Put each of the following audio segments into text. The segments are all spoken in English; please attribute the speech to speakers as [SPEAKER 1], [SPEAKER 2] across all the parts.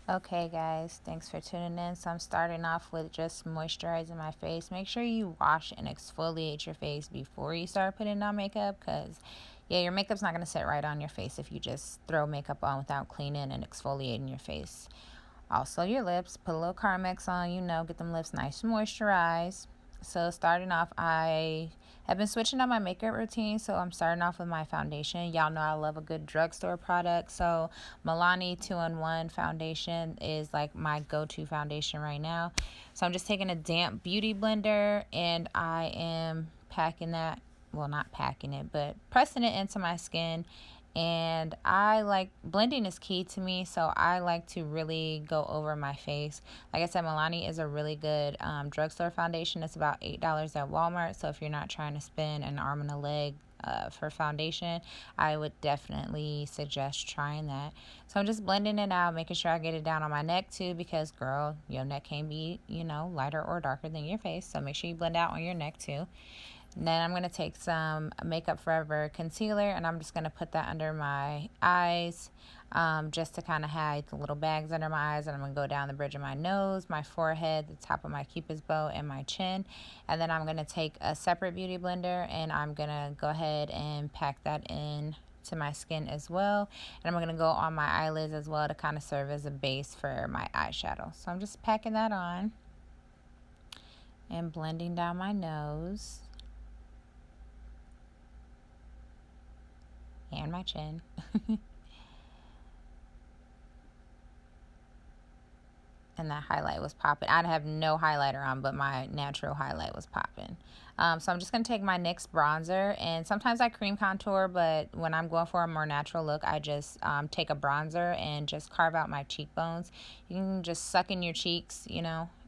[SPEAKER 1] Okay guys, thanks for tuning in. So I'm starting off with just moisturizing my face. Make sure you wash and exfoliate your face before you start putting on makeup, because yeah, your makeup's not going to sit right on your face if you just throw makeup on without cleaning and exfoliating your face. Also your lips, put a little Carmex on, get them lips nice and moisturized. So starting off, I have been switching up my makeup routine. So I'm starting off with my foundation. Y'all know I love a good drugstore product. So Milani 2-in-1 foundation is like my go-to foundation right now. So I'm just taking a damp beauty blender and I am packing that, well, not packing it, but pressing it into my skin. And I like, blending is key to me, so I like to really go over my face. Like I said, Milani is a really good drugstore foundation. It's about $8 at Walmart, so if you're not trying to spend an arm and a leg for foundation, I would definitely suggest trying that. So I'm just blending it out, making sure I get it down on my neck too, because girl, your neck can be, lighter or darker than your face, so make sure you blend out on your neck too. And then I'm going to take some Makeup Forever concealer and I'm just going to put that under my eyes, just to kind of hide the little bags under my eyes. And I'm going to go down the bridge of my nose, my forehead, the top of my cupid's bow, and my chin. And then I'm going to take a separate beauty blender and I'm going to go ahead and pack that in to my skin as well. And I'm going to go on my eyelids as well to kind of serve as a base for my eyeshadow. So I'm just packing that on and blending down my nose and my chin. And that highlight was popping. I have no highlighter on, but my natural highlight was popping. So I'm just going to take my NYX bronzer, and sometimes I cream contour, but when I'm going for a more natural look, I just take a bronzer and just carve out my cheekbones. You can just suck in your cheeks,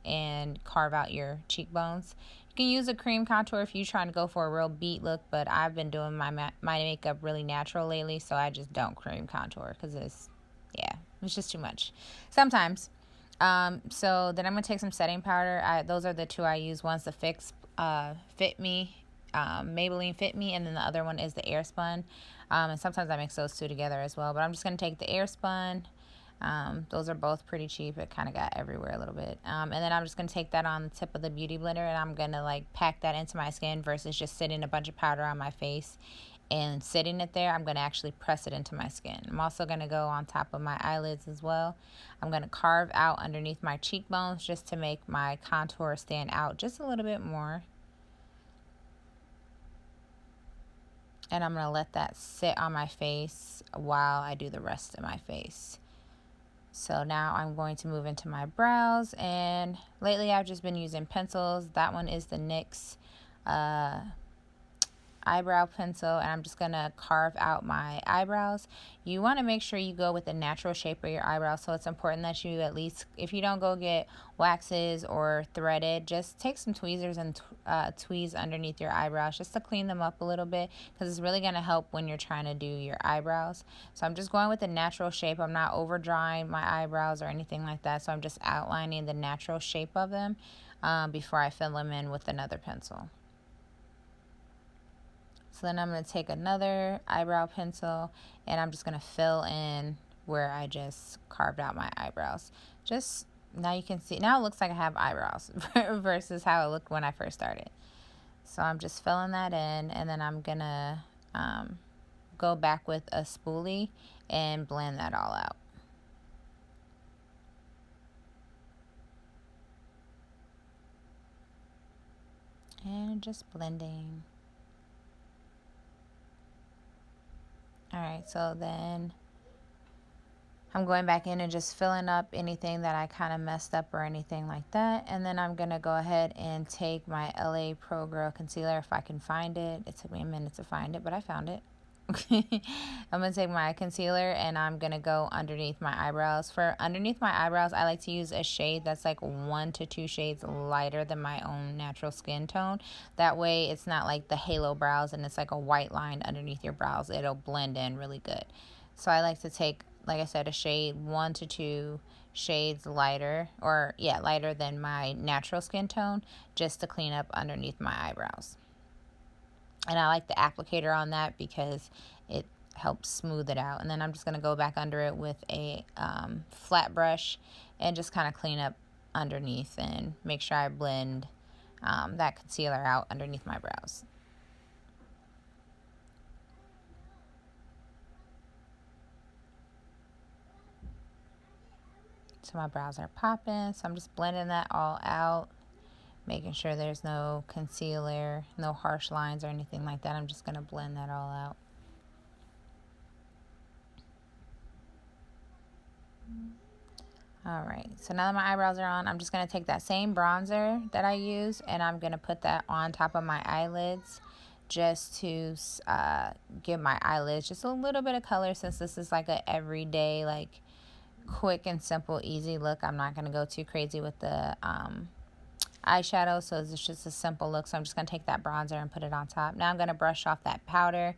[SPEAKER 1] and carve out your cheekbones. You can use a cream contour if you're trying to go for a real beat look, but I've been doing my makeup really natural lately, so I just don't cream contour because it's just too much sometimes. So then I'm going to take some setting powder. Those are the two I use. One's the Fit Me, Maybelline Fit Me, and then the other one is the Airspun. And sometimes I mix those two together as well. But I'm just going to take the Airspun. Those are both pretty cheap. It kind of got everywhere a little bit. And then I'm just going to take that on the tip of the beauty blender and I'm going to like pack that into my skin versus just sitting a bunch of powder on my face and sitting it there. I'm going to actually press it into my skin. I'm also going to go on top of my eyelids as well. I'm going to carve out underneath my cheekbones just to make my contour stand out just a little bit more. And I'm going to let that sit on my face while I do the rest of my face. So now I'm going to move into my brows, and lately I've just been using pencils. That one is the NYX eyebrow pencil, and I'm just gonna carve out my eyebrows. You want to make sure you go with the natural shape of your eyebrows, so it's important that you at least, if you don't go get waxes or threaded, just take some tweezers and tweeze underneath your eyebrows just to clean them up a little bit, because it's really gonna help when you're trying to do your eyebrows. So I'm just going with the natural shape. I'm not over drawing my eyebrows or anything like that, so I'm just outlining the natural shape of them before I fill them in with another pencil. So then I'm going to take another eyebrow pencil and I'm just going to fill in where I just carved out my eyebrows. Just now you can see, now it looks like I have eyebrows versus how it looked when I first started. So I'm just filling that in, and then I'm going to go back with a spoolie and blend that all out. And just blending. Alright, so then I'm going back in and just filling up anything that I kind of messed up or anything like that. And then I'm going to go ahead and take my LA Pro Girl Concealer if I can find it. It took me a minute to find it, but I found it. I'm going to take my concealer and I'm going to go underneath my eyebrows. For underneath my eyebrows, I like to use a shade that's like 1 to 2 shades lighter than my own natural skin tone. That way it's not like the halo brows and it's like a white line underneath your brows. It'll blend in really good. So I like to take, like I said, a shade 1 to 2 shades lighter, or lighter than my natural skin tone, just to clean up underneath my eyebrows. And I like the applicator on that because it helps smooth it out. And then I'm just going to go back under it with a flat brush and just kind of clean up underneath and make sure I blend that concealer out underneath my brows. So my brows are popping, so I'm just blending that all out, making sure there's no concealer, no harsh lines or anything like that. I'm just going to blend that all out. Alright, so now that my eyebrows are on, I'm just going to take that same bronzer that I used and I'm going to put that on top of my eyelids just to give my eyelids just a little bit of color, since this is like a everyday, like quick and simple, easy look. I'm not going to go too crazy with the eyeshadow, so it's just a simple look. So I'm just going to take that bronzer and put it on top. Now I'm going to brush off that powder,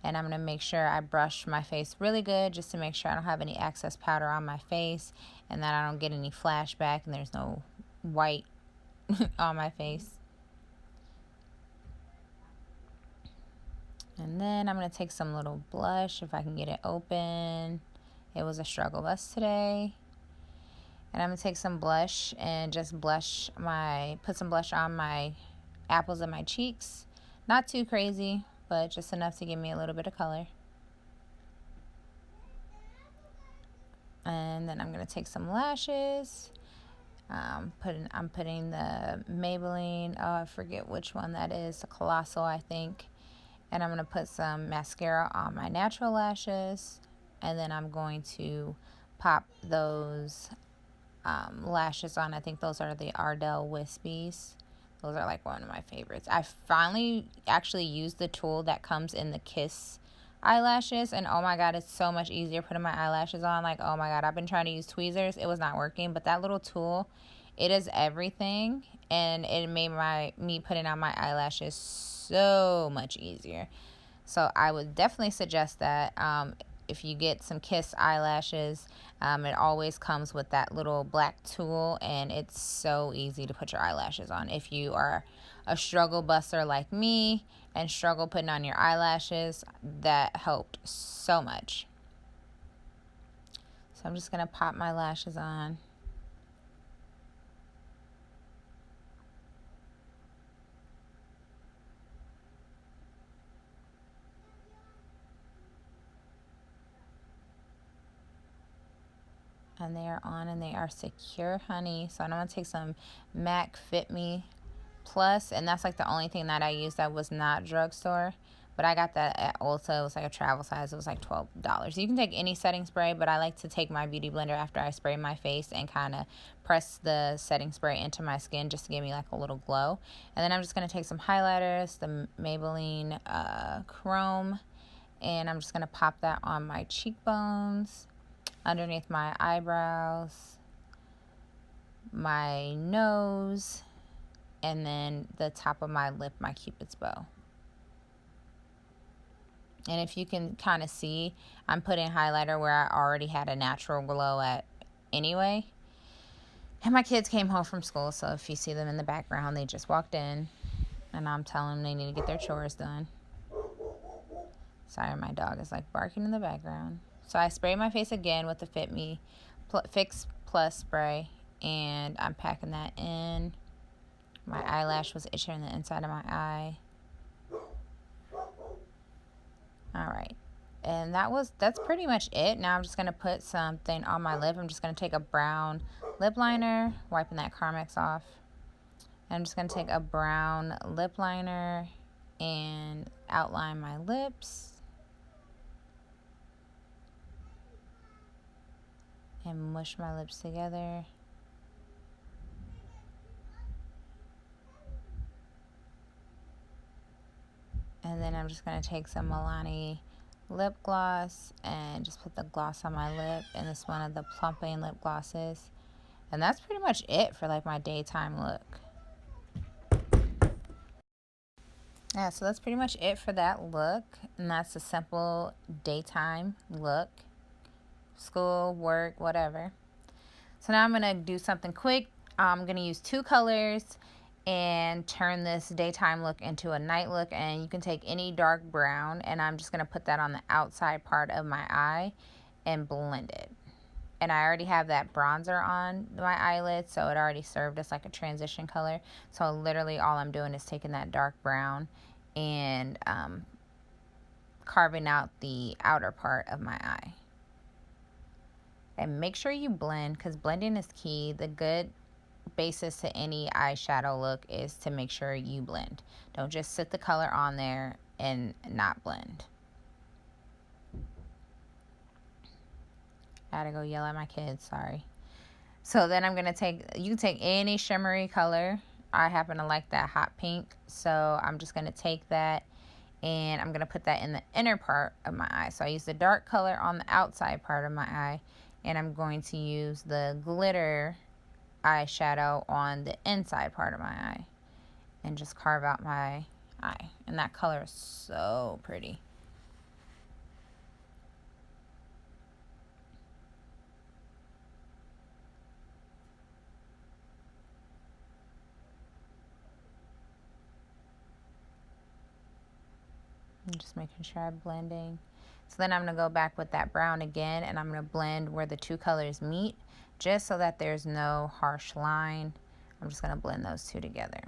[SPEAKER 1] and I'm going to make sure I brush my face really good just to make sure I don't have any excess powder on my face and that I don't get any flashback and there's no white on my face. And then I'm going to take some little blush if I can get it open. It was a struggle bus today. And I'm going to take some blush and just put some blush on my apples and my cheeks. Not too crazy, but just enough to give me a little bit of color. And then I'm going to take some lashes. I'm putting the Maybelline, oh, I forget which one that is, the Colossal, I think. And I'm going to put some mascara on my natural lashes. And then I'm going to pop those lashes on. I think those are the Ardell Wispies. Those are like one of my favorites. I finally actually used the tool that comes in the Kiss eyelashes, and oh my god, it's so much easier putting my eyelashes on. Like, oh my god, I've been trying to use tweezers, it was not working, but that little tool, it is everything, and it made me putting on my eyelashes so much easier. So I would definitely suggest that if you get some Kiss eyelashes, it always comes with that little black tool, and it's so easy to put your eyelashes on. If you are a struggle buster like me and struggle putting on your eyelashes, that helped so much. So I'm just going to pop my lashes on. And they are on and they are secure, honey. So I'm going to take some MAC Fit Me Plus, and that's like the only thing that I used that was not drugstore. But I got that at Ulta. It was like a travel size. It was like $12. You can take any setting spray, but I like to take my beauty blender after I spray my face and kind of press the setting spray into my skin just to give me like a little glow. And then I'm just going to take some highlighters, the Maybelline Chrome, and I'm just going to pop that on my cheekbones, underneath my eyebrows, my nose, and then the top of my lip, my Cupid's bow. And if you can kind of see, I'm putting highlighter where I already had a natural glow at anyway. And my kids came home from school, so if you see them in the background, they just walked in, and I'm telling them they need to get their chores done. Sorry, my dog is like barking in the background. So I spray my face again with the Fit Me Fix Plus spray, and I'm packing that in. My eyelash was itching on the inside of my eye. Alright, and that's pretty much it. Now I'm just going to put something on my lip. I'm just going to take a brown lip liner, wiping that Carmex off. And I'm just going to take a brown lip liner and outline my lips. And mush my lips together. And then I'm just going to take some Milani lip gloss and just put the gloss on my lip. And this one of the plumping lip glosses. And that's pretty much it for like my daytime look. Yeah, so that's pretty much it for that look. And that's a simple daytime look. School, work, whatever. So now I'm going to do something quick. I'm going to use two colors. and turn this daytime look into a night look. And you can take any dark brown, and I'm just going to put that on the outside part of my eye and blend it. And I already have that bronzer on my eyelid, so it already served as like a transition color. So literally all I'm doing is taking that dark brown and carving out the outer part of my eye. And make sure you blend, because blending is key. The good basis to any eyeshadow look is to make sure you blend. Don't just sit the color on there and not blend. I gotta go yell at my kids, sorry. So then I'm gonna take, you can take any shimmery color. I happen to like that hot pink, so I'm just gonna take that and I'm gonna put that in the inner part of my eye. So I use the dark color on the outside part of my eye, and I'm going to use the glitter eyeshadow on the inside part of my eye and just carve out my eye. And that color is so pretty. I'm just making sure I'm blending. So then I'm going to go back with that brown again, and I'm going to blend where the two colors meet, just so that there's no harsh line. I'm just going to blend those two together.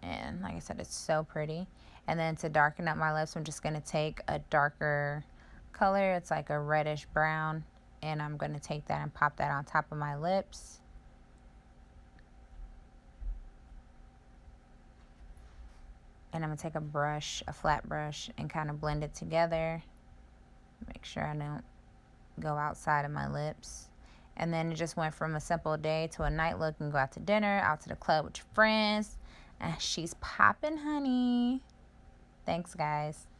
[SPEAKER 1] And like I said, it's so pretty. And then to darken up my lips, I'm just going to take a darker color. It's like a reddish brown, and I'm going to take that and pop that on top of my lips. And I'm going to take a brush, a flat brush, and kind of blend it together. Make sure I don't go outside of my lips. And then it just went from a simple day to a night look, and go out to dinner, out to the club with your friends. And she's popping, honey. Thanks, guys.